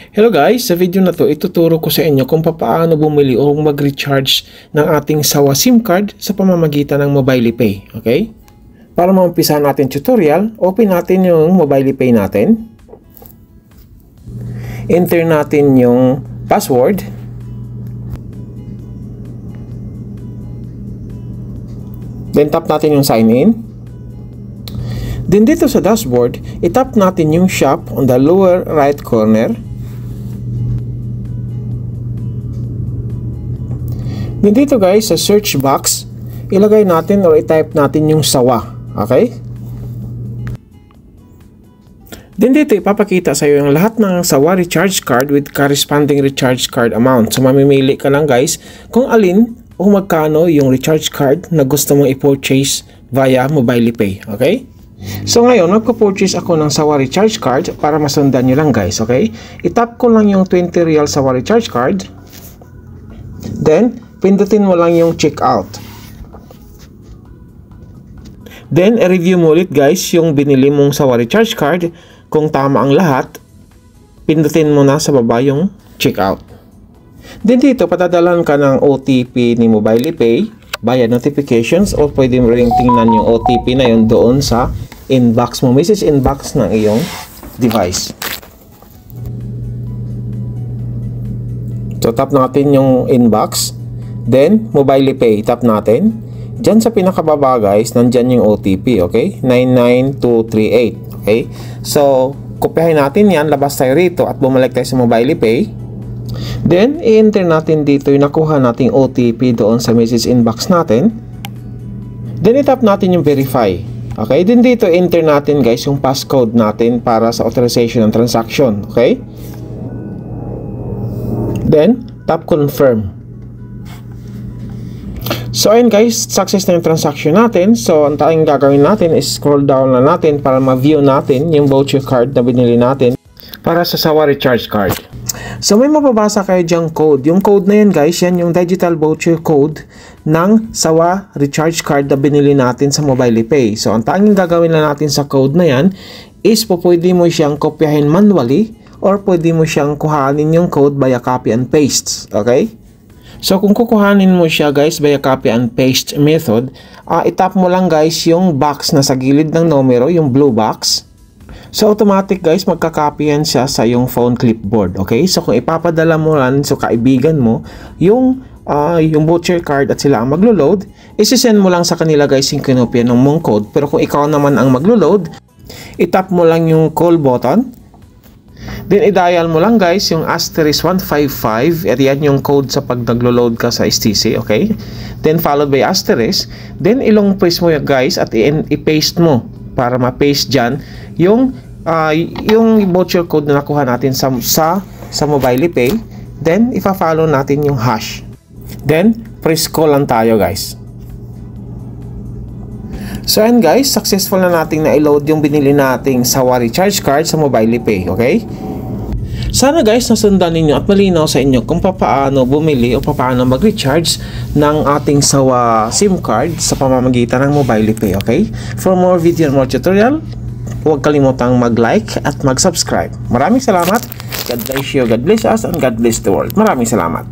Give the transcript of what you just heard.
Hello guys, sa video na to ituturo ko sa inyo kung paano bumili o mag-recharge ng ating Sawa SIM card sa pamamagitan ng MobilePay. Okay? Para maumpisahan natin tutorial, open natin yung MobilePay natin. Enter natin yung password. Then tap natin yung sign in. Then dito sa dashboard, itap natin yung shop on the lower right corner. Then dito guys, sa search box, ilagay natin or i-type natin yung Sawa. Okay? Then dito, ipapakita sa iyo yung lahat ng Sawa recharge card with corresponding recharge card amount. So, mamimili ka lang guys kung alin o magkano yung recharge card na gusto mong i-purchase via MobilePay. Okay? So, ngayon, magpo-purchase ako ng Sawa recharge card para masundan nyo lang guys. Okay? Itap ko lang yung 20 real Sawa recharge card. Then, pindutin mo lang yung checkout. Then, i-review mo ulit guys yung binili mong Sawa recharge card. Kung tama ang lahat, pindutin mo na sa baba yung checkout. Then dito, patadalan ka ng OTP ni MobilePay via notifications o pwede mo ring tingnan yung OTP na yun doon sa inbox mo, message inbox ng iyong device. So, tap natin yung inbox. Then, MobilePay, tap natin. Diyan sa pinakababa guys, nandyan yung OTP, okay? 99238, okay? So, kopyahin natin yan, labas tayo rito at bumalik tayo sa MobilePay. Then, i-enter natin dito yung nakuha nating OTP doon sa message inbox natin. Then, itap natin yung verify. Okay? Then dito, enter natin guys yung passcode natin para sa authorization ng transaction, okay? Then, tap confirm. So ayun guys, success na yung transaction natin. So ang tayong gagawin natin is scroll down na natin para ma-view natin yung voucher card na binili natin para sa Sawa recharge card. So may mababasa kayo dyang code. Yung code na yun guys, yan yung digital voucher code ng Sawa recharge card na binili natin sa MobilePay. So ang tanging gagawin na natin sa code na yan is pwede mo siyang kopyahin manually or pwede mo siyang kuhanin yung code via copy and paste. Okay? So, kung kukuhanin mo siya guys via copy and paste method, itap mo lang guys yung box na sa gilid ng numero, yung blue box. So, automatic guys, magka-copy yan siya sa yung phone clipboard. Okay? So, kung ipapadala mo lang sa kaibigan mo, yung voucher card at sila ang maglo-load, isi-send mo lang sa kanila guys yung kinopya ng mong code. Pero kung ikaw naman ang maglo-load, itap mo lang yung call button. Then, i-dial mo lang guys yung *155 at yan yung code sa pag naglo-load ka sa STC, okay? Then, followed by asterisk. Then, ilong press mo guys at i-paste mo para ma-paste dyan yung voucher code na nakuha natin sa MobilePay. Then, ipa-follow natin yung hash. Then, press call lang tayo guys. So, and guys, successful na nating na-load yung binili nating Sawa recharge card sa MobilePay, okay? Sana guys, nasundan ninyo at malinaw sa inyo kung paano bumili o paano mag-recharge ng ating Sawa SIM card sa pamamagitan ng MobilePay, okay? For more video and more tutorial, huwag kalimutang mag-like at mag-subscribe. Maraming salamat. God bless you, God bless us, and God bless the world. Maraming salamat.